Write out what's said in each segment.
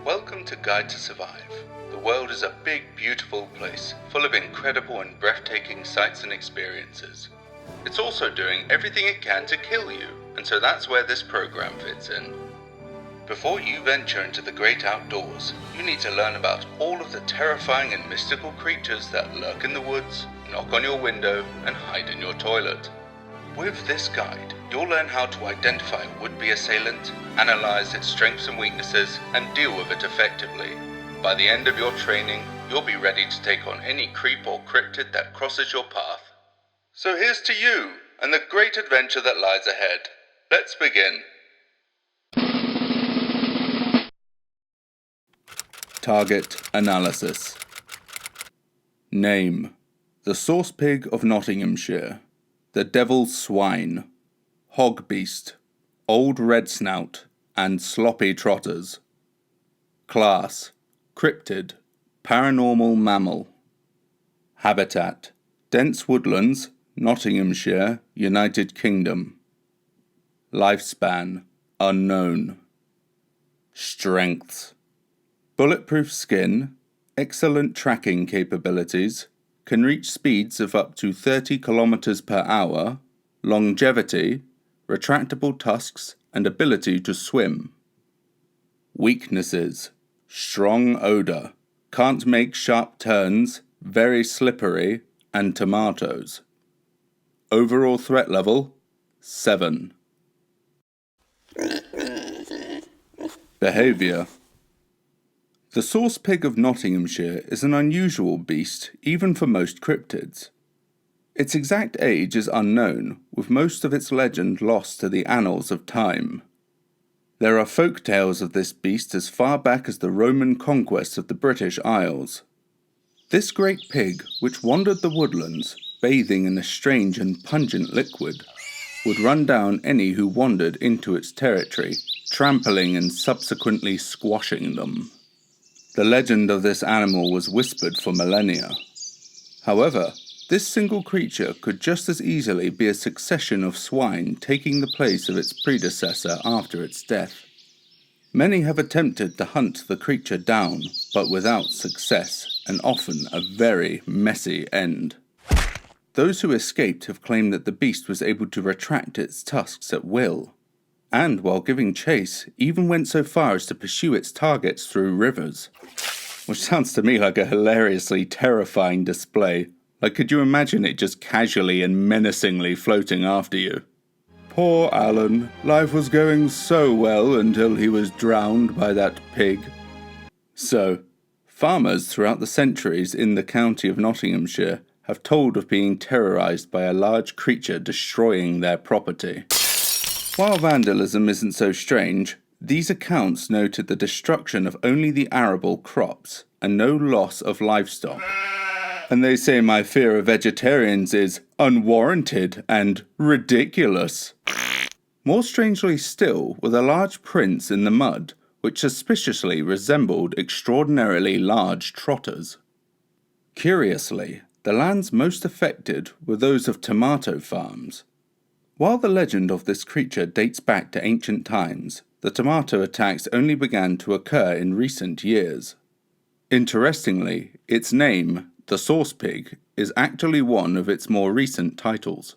Welcome to Guide to Survive. The world is a big, beautiful place, full of incredible and breathtaking sights and experiences. It's also doing everything it can to kill you, and so that's where this program fits in. Before you venture into the great outdoors, you need to learn about all of the terrifying and mystical creatures that lurk in the woods, knock on your window, and hide in your toilet. With this guide, you'll learn how to identify a would-be assailant, analyze its strengths and weaknesses, and deal with it effectively. By the end of your training, you'll be ready to take on any creep or cryptid that crosses your path. So here's to you, and the great adventure that lies ahead. Let's begin. Target analysis. Name: the Sauce Pig of Nottinghamshire, the Devil's Swine, Hog Beast, Old Red Snout, and Sloppy Trotters. Class: Cryptid, Paranormal Mammal. Habitat: dense woodlands, Nottinghamshire, United Kingdom. Lifespan: unknown. Strengths: bulletproof skin, excellent tracking capabilities, can reach speeds of up to 30 km per hour, longevity, retractable tusks, and ability to swim. Weaknesses: strong odour, can't make sharp turns, very slippery, and tomatoes. Overall threat level: 7. Behaviour. The Sauce Pig of Nottinghamshire is an unusual beast even for most cryptids. Its exact age is unknown, with most of its legend lost to the annals of time. There are folk tales of this beast as far back as the Roman conquest of the British Isles. This great pig, which wandered the woodlands, bathing in a strange and pungent liquid, would run down any who wandered into its territory, trampling and subsequently squashing them. The legend of this animal was whispered for millennia. However, this single creature could just as easily be a succession of swine taking the place of its predecessor after its death. Many have attempted to hunt the creature down, but without success, and often a very messy end. Those who escaped have claimed that the beast was able to retract its tusks at will, and while giving chase, even went so far as to pursue its targets through rivers. Which sounds to me like a hilariously terrifying display. Like, could you imagine it just casually and menacingly floating after you? Poor Alan, life was going so well until he was drowned by that pig. So, farmers throughout the centuries in the county of Nottinghamshire have told of being terrorised by a large creature destroying their property. While vandalism isn't so strange, these accounts noted the destruction of only the arable crops and no loss of livestock. And they say my fear of vegetarians is unwarranted and ridiculous. More strangely still were the large prints in the mud, which suspiciously resembled extraordinarily large trotters. Curiously, the lands most affected were those of tomato farms. While the legend of this creature dates back to ancient times, the tomato attacks only began to occur in recent years. Interestingly, its name, the Sauce Pig, is actually one of its more recent titles.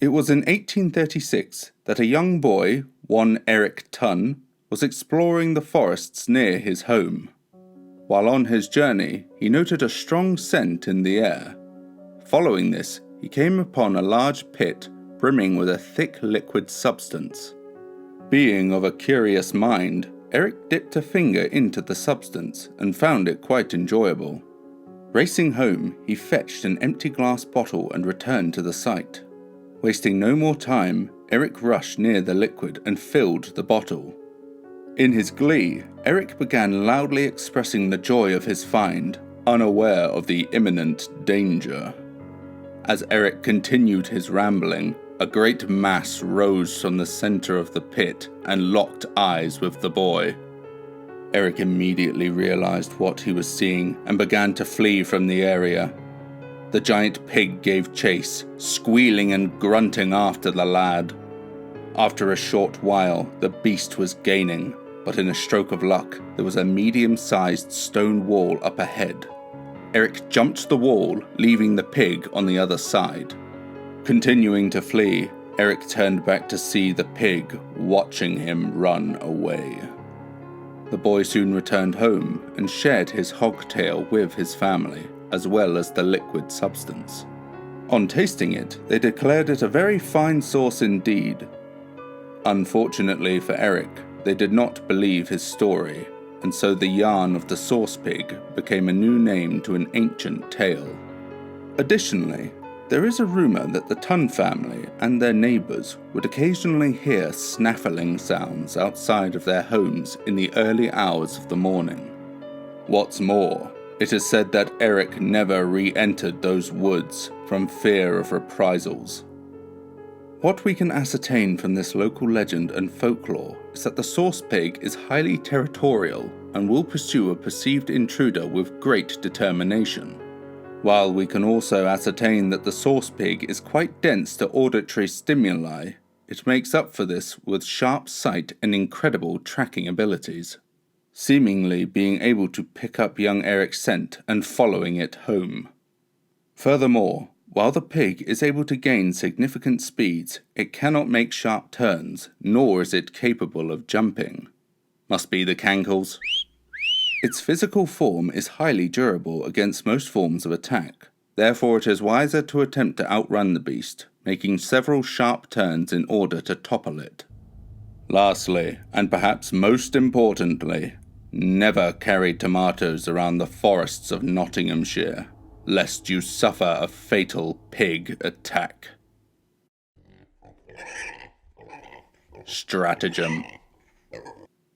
It was in 1836 that a young boy, one Eric Tunn, was exploring the forests near his home. While on his journey, he noted a strong scent in the air. Following this, he came upon a large pit brimming with a thick liquid substance. Being of a curious mind, Eric dipped a finger into the substance and found it quite enjoyable. Racing home, he fetched an empty glass bottle and returned to the site. Wasting no more time, Eric rushed near the liquid and filled the bottle. In his glee, Eric began loudly expressing the joy of his find, unaware of the imminent danger. As Eric continued his rambling, a great mass rose from the center of the pit and locked eyes with the boy. Eric immediately realized what he was seeing and began to flee from the area. The giant pig gave chase, squealing and grunting after the lad. After a short while, the beast was gaining, but in a stroke of luck, there was a medium-sized stone wall up ahead. Eric jumped the wall, leaving the pig on the other side. Continuing to flee, Eric turned back to see the pig watching him run away. The boy soon returned home and shared his hogtail with his family, as well as the liquid substance. On tasting it, they declared it a very fine sauce indeed. Unfortunately for Eric, they did not believe his story, and so the yarn of the sauce pig became a new name to an ancient tale. Additionally, there is a rumour that the Tun family and their neighbours would occasionally hear snaffling sounds outside of their homes in the early hours of the morning. What's more, it is said that Eric never re-entered those woods from fear of reprisals. What we can ascertain from this local legend and folklore is that the sauce pig is highly territorial and will pursue a perceived intruder with great determination. While we can also ascertain that the sauce pig is quite dense to auditory stimuli, it makes up for this with sharp sight and incredible tracking abilities, seemingly being able to pick up young Eric's scent and following it home. Furthermore, while the pig is able to gain significant speeds, it cannot make sharp turns, nor is it capable of jumping. Must be the cankles. Its physical form is highly durable against most forms of attack, therefore it is wiser to attempt to outrun the beast, making several sharp turns in order to topple it. Lastly, and perhaps most importantly, never carry tomatoes around the forests of Nottinghamshire, lest you suffer a fatal pig attack. Stratagem.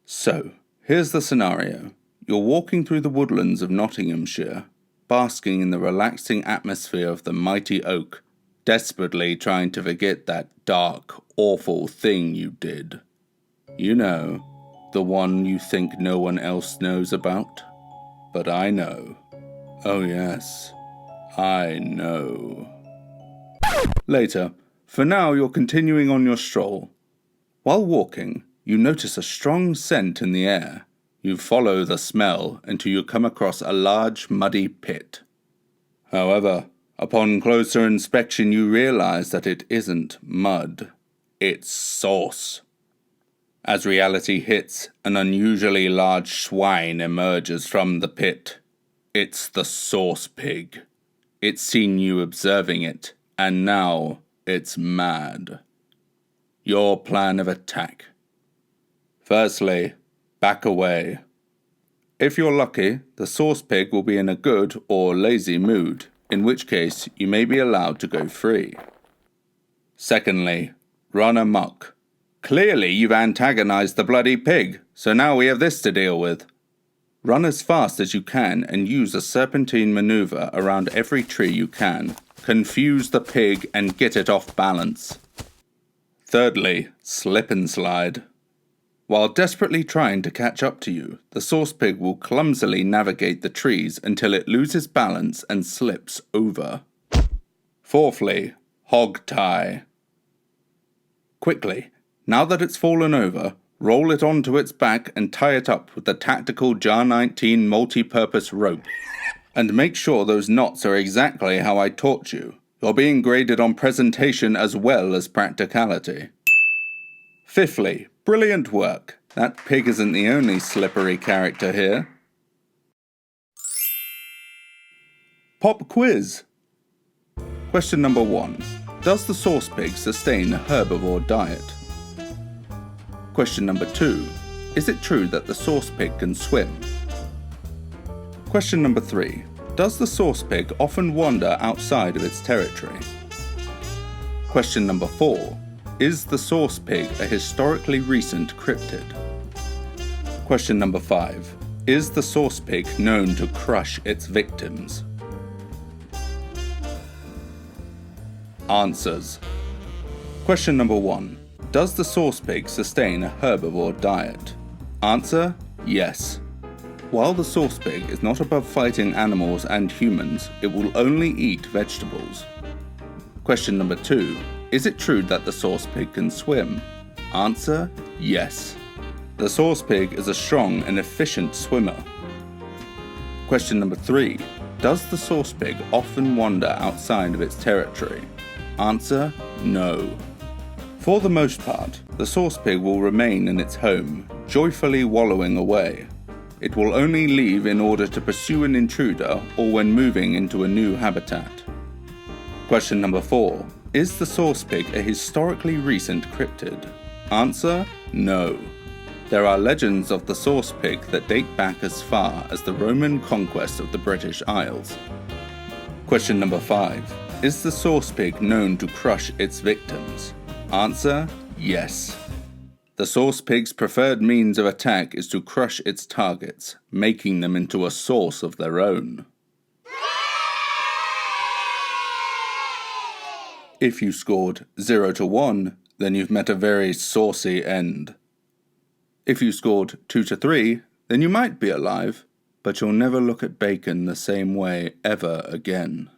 So, here's the scenario. You're walking through the woodlands of Nottinghamshire, basking in the relaxing atmosphere of the mighty oak, desperately trying to forget that dark, awful thing you did. You know, the one you think no one else knows about? But I know. Oh yes, I know. Later, for now you're continuing on your stroll. While walking, you notice a strong scent in the air. You follow the smell until you come across a large, muddy pit. However, upon closer inspection you realize that it isn't mud. It's sauce. As reality hits, an unusually large swine emerges from the pit. It's the sauce pig. It's seen you observing it, and now it's mad. Your plan of attack. Firstly, back away. If you're lucky, the sauce pig will be in a good or lazy mood, in which case you may be allowed to go free. Secondly, run amok. Clearly you've antagonized the bloody pig, so now we have this to deal with. Run as fast as you can and use a serpentine maneuver around every tree you can. Confuse the pig and get it off balance. Thirdly, slip and slide. While desperately trying to catch up to you, the sauce pig will clumsily navigate the trees until it loses balance and slips over. Fourthly, hog tie. Quickly, now that it's fallen over, roll it onto its back and tie it up with the tactical Jar 19 multi-purpose rope. And make sure those knots are exactly how I taught you. You're being graded on presentation as well as practicality. Fifthly, brilliant work. That pig isn't the only slippery character here. Pop quiz. Question number 1. Does the sauce pig sustain a herbivore diet? Question number 2. Is it true that the sauce pig can swim? Question number 3. Does the sauce pig often wander outside of its territory? Question number 4. Is the sauce pig a historically recent cryptid? Question number 5. Is the sauce pig known to crush its victims? Answers. Question number 1. Does the sauce pig sustain a herbivore diet? Answer, yes. While the sauce pig is not above fighting animals and humans, it will only eat vegetables. Question number 2. Is it true that the sauce pig can swim? Answer, yes. The sauce pig is a strong and efficient swimmer. Question number 3. Does the sauce pig often wander outside of its territory? Answer: no. For the most part, the sauce pig will remain in its home, joyfully wallowing away. It will only leave in order to pursue an intruder or when moving into a new habitat. Question number 4. Is the sauce pig a historically recent cryptid? Answer: no. There are legends of the sauce pig that date back as far as the Roman conquest of the British Isles. Question number 5. Is the sauce pig known to crush its victims? Answer: yes. The sauce pig's preferred means of attack is to crush its targets, making them into a sauce of their own. If you scored 0 to 1, then you've met a very saucy end. If you scored 2 to 3, then you might be alive, but you'll never look at bacon the same way ever again.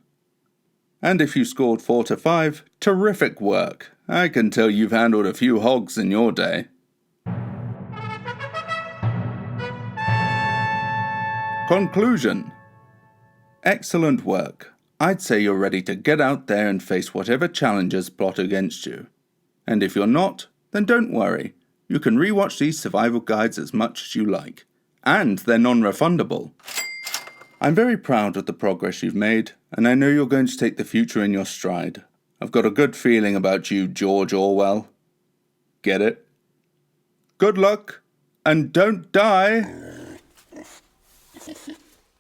And if you scored 4 to 5, terrific work! I can tell you've handled a few hogs in your day. Conclusion. Excellent work. I'd say you're ready to get out there and face whatever challenges plot against you. And if you're not, then don't worry. You can rewatch these survival guides as much as you like. And they're non-refundable. I'm very proud of the progress you've made, and I know you're going to take the future in your stride. I've got a good feeling about you, George Orwell. Get it? Good luck, and don't die!